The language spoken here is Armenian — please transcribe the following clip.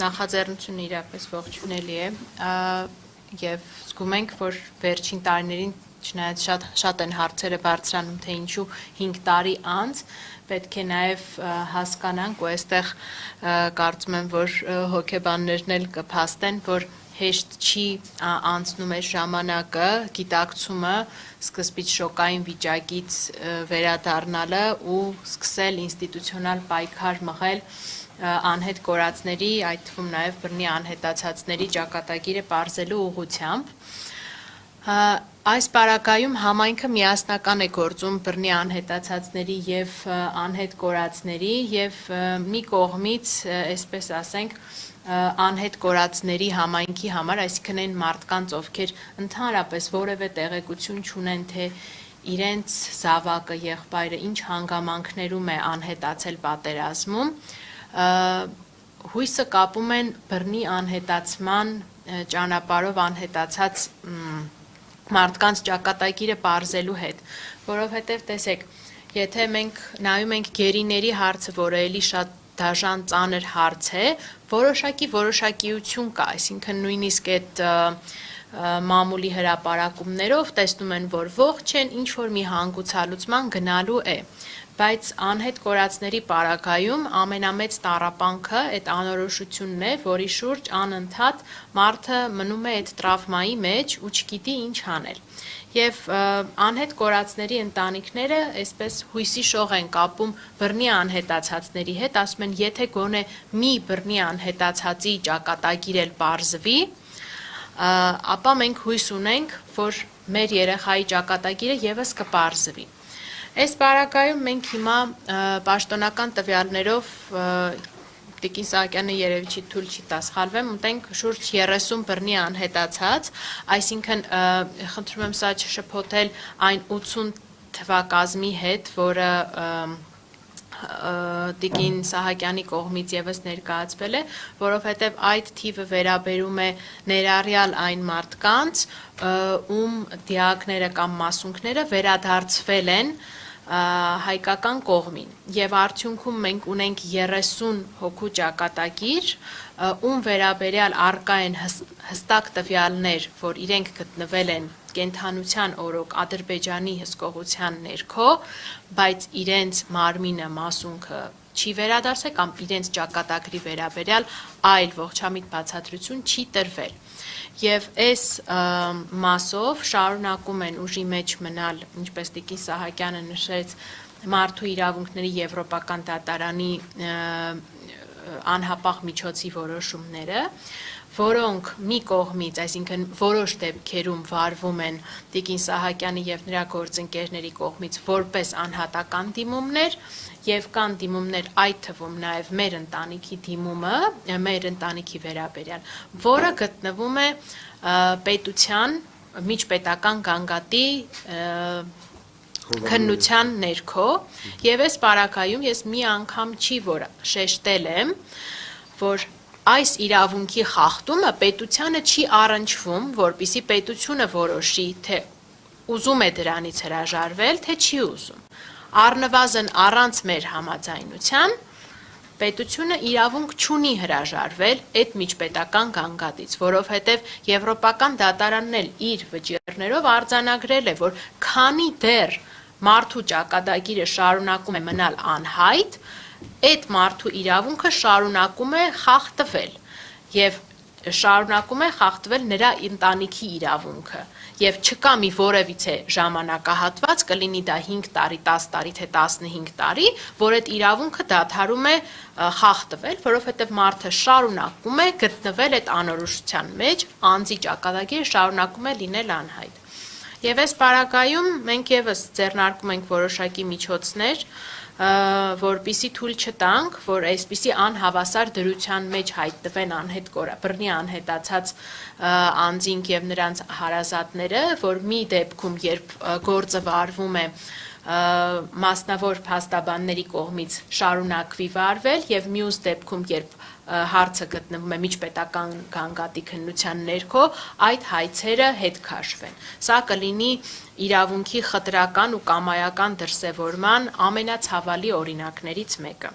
նախաձեռնությունը իրապես ողջունելի է եւ զգում ենք, որ վերջին տարիներին չնայած շատ են հարցերը բարձրանում, թե ինչու 5 տարի անց պետք է նաև հասկանանք ու այստեղ կարծում եմ, որ հոգեբաններն էլ կփաստեն, որ հեշտ չի անցնում է ժամանակը, գիտակցումը սկզբից շոկային վիճակից վերադառնալը ու սկսել ինստիտուցիոնալ պայքար մղել անհետ կորածների, այդ թվում նաև բռնի անհետացածների ճակատագիրը պարզելու ուղղությամբ։ Այս պարագայում համայնքը միասնական է գործում բռնի անհետացածների եւ անհետ կորածների եւ մի կողմից, այսպես ասենք, անհետ կորածների համայնքի համար, այսինքն այն մարդկանց, ովքեր ընդհանրապես որևէ տեղեկություն չունեն, թե իրենց զավակը, եղբայրը ինչ հանգամանքներում է անհետացել պատերազմում, հույսը կապում են բռնի անհետացման ճանապարհով անհետացած մարդկանց ճակատագիրը պարզելու հետ, որովհետև տեսեք, եթե մենք նայում ենք գերիների հարցը, որը էլի շատ դաժան ծանր հարց է, որոշակիություն կա, այսինքն նույնիսկ այդ մամուլի հրապարակումներով տեսնում են, որ ողջ են, ինչ որ մի հանգուցալուծման գնալու է, բայց անհետ կորածների պարագայում ամենամեծ տառապանքը այդ անորոշությունն է, որի շուրջ անընդհատ մարդը մնում է այդ տրավմայի մեջ ու չգիտի ինչ անել։ Եվ անհետ կորածների ընտանիքները այսպես հույսի շող են կապում բռնի անհետացածների հետ, ասում են, եթե գոնե մի բռնի անհետացածի ճակատագիր էլ պարզվի, ապա մենք հույս ունենք, որ մեր երեխայի ճակատագիրը եւս կպարզվի։ Այս պարագայում մենք հիմա պաշտոնական տվյալներով Տիկին Սահակյանը երևի չի թույլ չի տա սխալվեմ, ունենք շուրջ 30 բռնի անհետացած, այսինքն խնդրում եմ սա չշփոթել այն 80 թվակազմի հետ, որը Տիկին Սահակյանի կողմից եւս ներկայացվել է, որովհետեւ այդ թիվը վերաբերում է ներառյալ այն մարդկանց, ում դիակները կամ մասունքները վերադարձվել են հայկական կողմին եւ արդյունքում մենք ունենք 30 հոգու ճակատագիր, ում վերաբերյալ առկա են հստակ տվյալներ, որ իրենք գտնվել են կենթանության օրոք Ադրբեջանի հսկողության ներքո, բայց իրենց մարմինը, մասունքը չի վերադարձել կամ իրենց ճակատագրի վերաբերյալ այլ ողջամիտ բացատրություն չի տրվել։ Եվ այս մասով շարունակում են ուժի մեջ մնալ, ինչպես Տիկին Սահակյանը նշեց, մարդու իրավունքների եվրոպական դատարանի անհապաղ միջոցի որոշումները, որոնք մի կողմից, այսինքն որոշ դեպքերում վարվում են Տիկին Սահակյանի եւ նրա գործընկերների կողմից որպես անհատական դիմումներ եւ կան դիմումներ այդ թվում նաեւ մեր ընտանիքի դիմումը, մեր ընտանիքի վերաբերյալ, որը գտնվում է պետության միջպետական գանգատի քննության ներքո եւ այս պարագայում ես մի անգամ չի որ շեշտել եմ, որ այս իրավունքի խախտումը պետությանը չի առնչվում, որպիսի պետությունը որոշի, թե ուզում է դրանից հրաժարվել, թե չի ուզում։ Առնվազն առանց մեր համաձայնության պետությունը իրավունք չունի հրաժարվել այդ միջպետական գանգատից, որովհետև Եվրոպական դատարանն էլ իր վճիռներով արձանագրել է, որ քանի դեռ մարդու ճակատագիրը շարունակում է մնալ անհայտ, այդ մարդու իրավունքը շարունակում է խախտվել եւ շարունակում է խախտվել նրա ընտանիքի իրավունքը եւ չկա մի որևիցե ժամանակահատված, կլինի դա 5 տարի, 10 տարի, թե 15 տարի, որ այդ իրավունքը դադարում է խախտվել, որովհետեւ մարդը շարունակում է գտնվել այդ անորոշության մեջ, անձի ճակատագիրը շարունակում է լինել անհայտ։ Եվ այս պարագայում մենք եւս ձեռնարկում ենք որոշակի միջոցներ, որպիսի թույլ չտանք, որ այսպիսի անհավասար դրության մեջ հայտնվեն բռնի անհետացած անձինք եւ նրանց հարազատները, որ մի դեպքում, երբ գործը վարվում է մասնավոր փաստաբանների կողմից շարունակվի վարվել եւ մյուս դեպքում, երբ հարցը գտնվում է միջպետական գանգատի քննության ներքո, այդ հայցերը հետ քաշվեն։ Սա կլինի իրավունքի խտրական ու կամայական դրսևորման ամենացավալի օրինակներից մեկը։